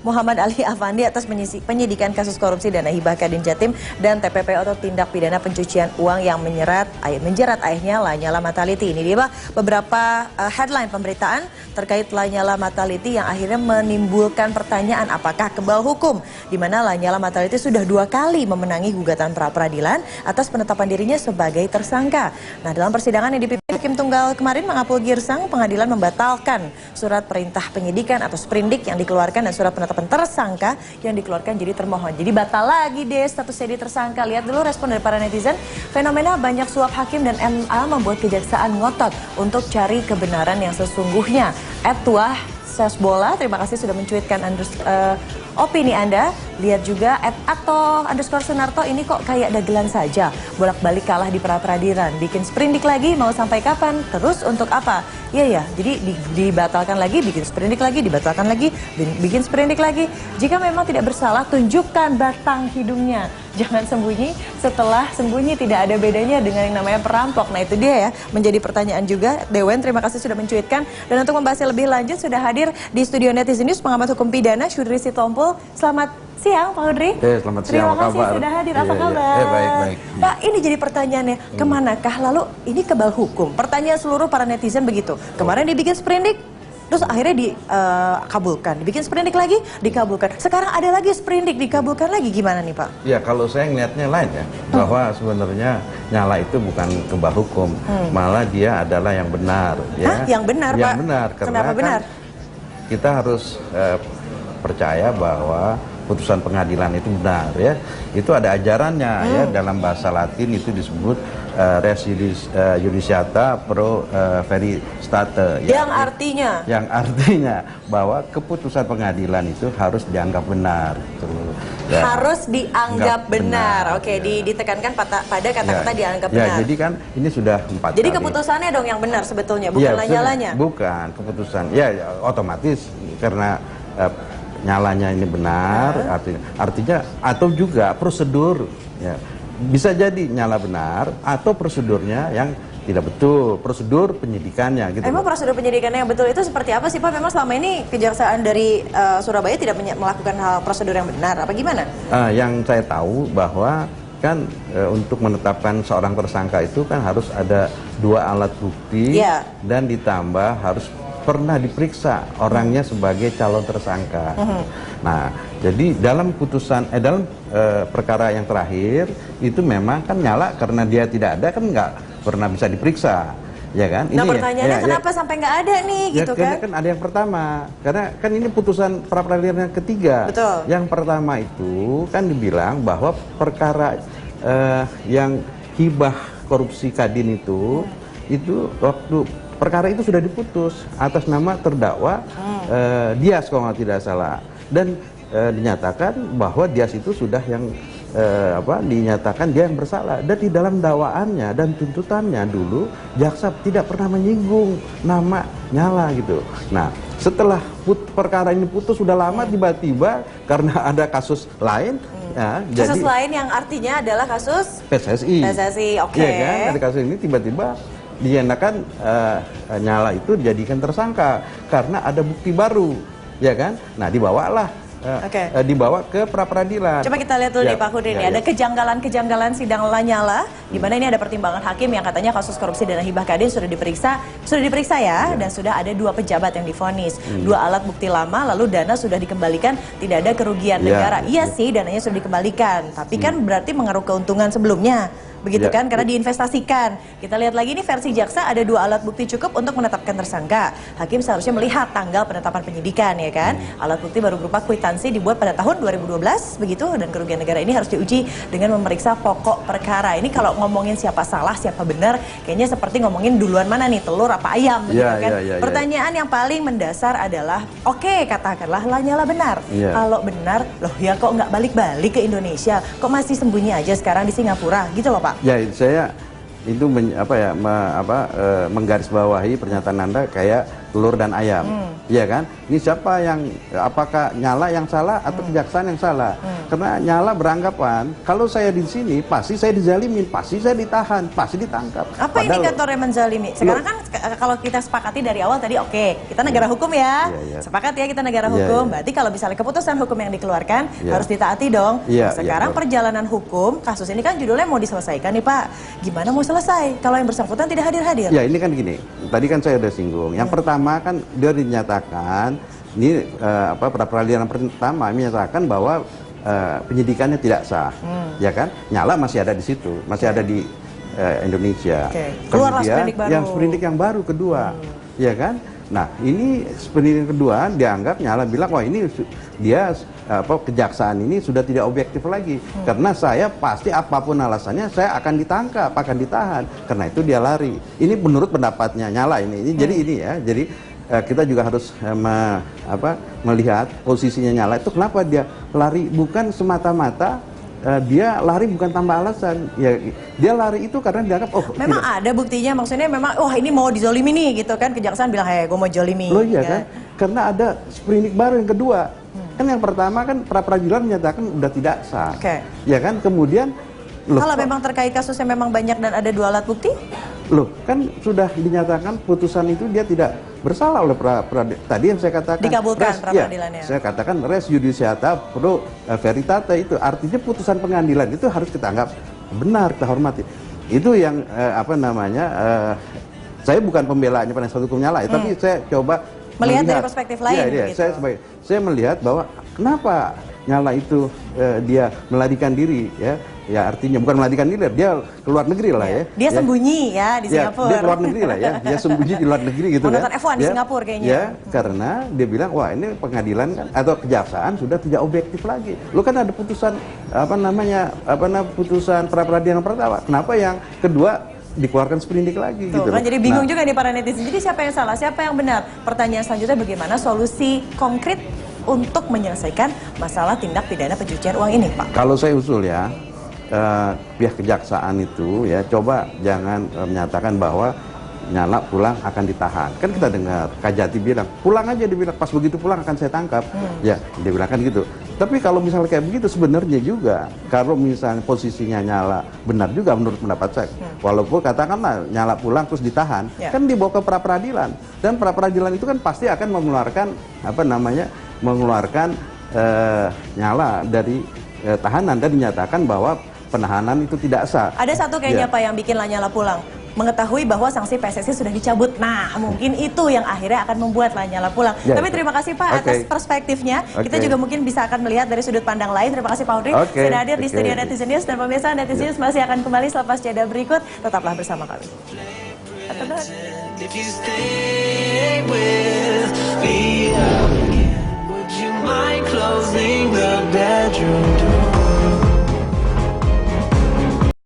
Muhammad Ali Afandi atas penyidikan kasus korupsi dana hibah Kadin Jatim dan TPPO atau tindak pidana pencucian uang yang menjerat ayahnya Lanyala Mataliti. Ini dia beberapa headline pemberitaan terkait Lanyala Mataliti yang akhirnya menimbulkan pertanyaan apakah kebal hukum, di mana Lanyala Mataliti sudah 2 kali memenangi gugatan pra-peradilan atas penetapan dirinya sebagai tersangka. Nah, dalam persidangan yang dipimpin Hakim Tunggal kemarin mengapul girsang, pengadilan membatalkan surat perintah penyidikan atau sprindik yang dikeluarkan dan surat penetapan tersangka yang dikeluarkan jadi termohon. Jadi batal lagi deh status jadi tersangka. Lihat dulu respon dari para netizen. Fenomena banyak suap hakim dan MA membuat kejaksaan ngotot untuk cari kebenaran yang sesungguhnya. @tuah Sesbola, terima kasih sudah mencuitkan opini Anda. Lihat juga @ato_Sunarto, ini kok kayak dagelan saja. Bolak-balik kalah di pra-peradilan. Bikin sprindik lagi, mau sampai kapan? Terus untuk apa? Iya ya, jadi dibatalkan lagi, bikin sprindik lagi, dibatalkan lagi, bikin sprindik lagi. Jika memang tidak bersalah, tunjukkan batang hidungnya. Jangan sembunyi, setelah sembunyi tidak ada bedanya dengan yang namanya perampok. Nah itu dia ya, menjadi pertanyaan juga. Dewen, terima kasih sudah mencuitkan. Dan untuk membahasnya lebih lanjut, sudah hadir di studio Netizen News pengamat hukum pidana, Hudri Sitompul. Selamat siang Pak Hudri. Selamat siang, terima kasih sudah hadir, apa kabar? Baik. Pak, ini jadi pertanyaannya, kemanakah lalu ini kebal hukum? Pertanyaan seluruh para netizen begitu. Kemarin dibikin sprindik, terus akhirnya dikabulkan, dibikin sprindik lagi, dikabulkan. Sekarang ada lagi sprindik, dikabulkan lagi, gimana nih Pak? Ya kalau saya ngelihatnya lain ya, bahwa sebenarnya Nyala itu bukan kebal hukum, malah dia adalah yang benar. Ya. Hah? Yang benar yang Pak? Benar, karena kenapa benar? Kan kita harus percaya bahwa putusan pengadilan itu benar ya. Itu ada ajarannya ya, dalam bahasa Latin itu disebut res judiciata pro veritate ya. Yang artinya bahwa keputusan pengadilan itu harus dianggap benar gitu. Ya. Harus dianggap benar. Oke, ya. Ditekankan pada kata-kata ya. Dianggap benar. Ya, jadi kan ini sudah 4 jadi kali. keputusannya dong yang benar sebetulnya, bukan Lanyalanya. Bukan keputusan. Ya, otomatis karena Nyalanya ini benar, artinya atau juga prosedur ya, bisa jadi Nyala benar atau prosedurnya yang tidak betul, prosedur penyidikannya gitu. Emang prosedur penyidikannya yang betul itu seperti apa sih Pak? Memang selama ini kejaksaan dari Surabaya tidak melakukan hal prosedur yang benar, apa gimana? Yang saya tahu bahwa kan untuk menetapkan seorang tersangka itu kan harus ada 2 alat bukti dan ditambah harus pernah diperiksa orangnya sebagai calon tersangka. Nah, jadi dalam putusan dalam perkara yang terakhir itu memang kan Nyala karena dia tidak ada kan nggak pernah bisa diperiksa, ya kan? Nah, pertanyaannya kenapa sampai nggak ada nih, gitu kan? Kan ada yang pertama, karena kan ini putusan pra-peradilan yang ketiga. Betul. Yang pertama itu kan dibilang bahwa perkara yang hibah korupsi Kadin itu waktu perkara itu sudah diputus atas nama terdakwa Dias kalau tidak salah, dan dinyatakan bahwa Dias itu sudah yang dinyatakan dia yang bersalah, dan di dalam dakwaannya dan tuntutannya dulu jaksa tidak pernah menyinggung nama Nyala gitu. Nah setelah perkara ini putus sudah lama, tiba-tiba karena ada kasus lain kasus lain yang artinya adalah kasus PSSI, oke. Ya kan, ada kasus ini tiba-tiba dinyatakan Nyala itu dijadikan tersangka karena ada bukti baru, ya kan? Nah, dibawa ke pra-peradilan. Coba kita lihat dulu nih Pak Hudri, ada kejanggalan-kejanggalan sidang Lanyala, di mana ini ada pertimbangan hakim yang katanya kasus korupsi dana hibah Kadin sudah diperiksa ya, dan sudah ada 2 pejabat yang divonis, 2 alat bukti lama, lalu dana sudah dikembalikan, tidak ada kerugian negara. Iya sih, dananya sudah dikembalikan, tapi kan berarti mengaruh keuntungan sebelumnya. Begitu kan, karena diinvestasikan. Kita lihat lagi ini versi jaksa, ada 2 alat bukti cukup untuk menetapkan tersangka. Hakim seharusnya melihat tanggal penetapan penyidikan, ya kan. Alat bukti baru berupa kwitansi dibuat pada tahun 2012 begitu, dan kerugian negara ini harus diuji dengan memeriksa pokok perkara. Ini kalau ngomongin siapa salah siapa benar, kayaknya seperti ngomongin duluan mana nih, telur apa ayam begitu kan. Pertanyaan yang paling mendasar adalah, oke, katakanlah Lanyala benar. Kalau benar, loh ya kok nggak balik-balik ke Indonesia, kok masih sembunyi aja sekarang di Singapura gitu loh Pak. Ya, saya itu menggarisbawahi pernyataan Anda kayak telur dan ayam. Iya kan? Ini siapa yang, apakah Nyala yang salah atau kejaksaan yang salah? Karena Nyala beranggapan kalau saya di sini pasti saya dizalimin, pasti saya ditahan, pasti ditangkap. Apa indikator yang menzalimi? Sekarang kan kalau kita sepakati dari awal tadi, oke, kita negara hukum ya. Sepakat ya kita negara hukum. Berarti kalau misalnya keputusan hukum yang dikeluarkan harus ditaati dong. Sekarang perjalanan hukum, kasus ini kan judulnya mau diselesaikan nih Pak. Gimana mau selesai kalau yang bersangkutan tidak hadir-hadir? Ya ini kan gini, tadi kan saya udah singgung. Yang pertama kan dia dinyatakan, ini pra peradilan pertama menyatakan bahwa penyidikannya tidak sah, ya kan? Nyala masih ada di situ, masih ada di Indonesia. Keluarlah kemudian sprindik baru. yang sprindik yang baru kedua, ya kan? Nah ini sprindik kedua dianggap Nyala bilang wah ini dia kejaksaan ini sudah tidak objektif lagi karena saya pasti apapun alasannya saya akan ditangkap, akan ditahan. Karena itu dia lari. Ini menurut pendapatnya Nyala ini. Jadi ini ya, jadi kita juga harus melihat posisinya Nyala itu kenapa dia lari, bukan semata-mata dia lari bukan tanpa alasan. Ya, dia lari itu karena dianggap memang ada buktinya, maksudnya memang wah ini mau dizolimi nih gitu kan, kejaksaan bilang hey gue mau zolimi. Loh iya kan? Karena ada sprindik baru yang kedua. Kan yang pertama kan pra peradilan menyatakan udah tidak sah. Ya kan? Kemudian kalau memang terkait kasusnya memang banyak dan ada 2 alat bukti? Loh, kan sudah dinyatakan putusan itu dia tidak bersalah oleh tadi yang saya katakan. Dikabulkan pra peradilannya. Saya katakan res judiciata pro veritate itu artinya putusan pengadilan itu harus kita anggap benar, kita hormati. Itu yang saya bukan pembelaannya penasihat hukum Nyala, tapi saya coba melihat dari perspektif lain. Saya melihat bahwa kenapa Nyala itu dia melarikan diri ya artinya bukan melarikan diri, dia keluar negeri lah ya. Dia sembunyi ya di Singapura. Dia keluar negeri lah ya, dia sembunyi di luar negeri gitu kan. Nonton F1 di Singapura kayaknya. Ya, karena dia bilang wah ini pengadilan kan atau kejaksaan sudah tidak objektif lagi. Lu kan ada putusan putusan pra peradilan pertama. Kenapa yang kedua dikeluarkan sprindik lagi gitu kan, jadi bingung juga nih para netizen. Jadi siapa yang salah, siapa yang benar? Pertanyaan selanjutnya bagaimana solusi konkret untuk menyelesaikan masalah tindak pidana pencucian uang ini, Pak? Kalau saya usul ya, pihak kejaksaan itu ya coba jangan menyatakan bahwa Nyala pulang akan ditahan. Kan kita dengar Kajati bilang pulang aja, dibilang pas begitu pulang akan saya tangkap. Ya dia bilang kan gitu. Tapi kalau misalnya kayak begitu sebenarnya juga kalau misalnya posisinya Nyala benar juga menurut pendapat saya. Walaupun katakanlah Nyala pulang terus ditahan, kan dibawa ke pra peradilan dan pra peradilan itu kan pasti akan mengeluarkan Nyala dari tahanan dan dinyatakan bahwa penahanan itu tidak sah. Ada satu kayaknya Pak yang bikin Lanyala pulang, mengetahui bahwa sanksi PSSI sudah dicabut. Nah, mungkin itu yang akhirnya akan membuat Lanyala pulang. Tapi terima kasih Pak atas perspektifnya. Kita juga mungkin bisa akan melihat dari sudut pandang lain. Terima kasih Pak Audrey sudah hadir di studio Netizen News, dan pemirsa Netizen News masih akan kembali selepas jeda berikut. Tetaplah bersama kami. If you stay with me again, would you mind closing the bedroom?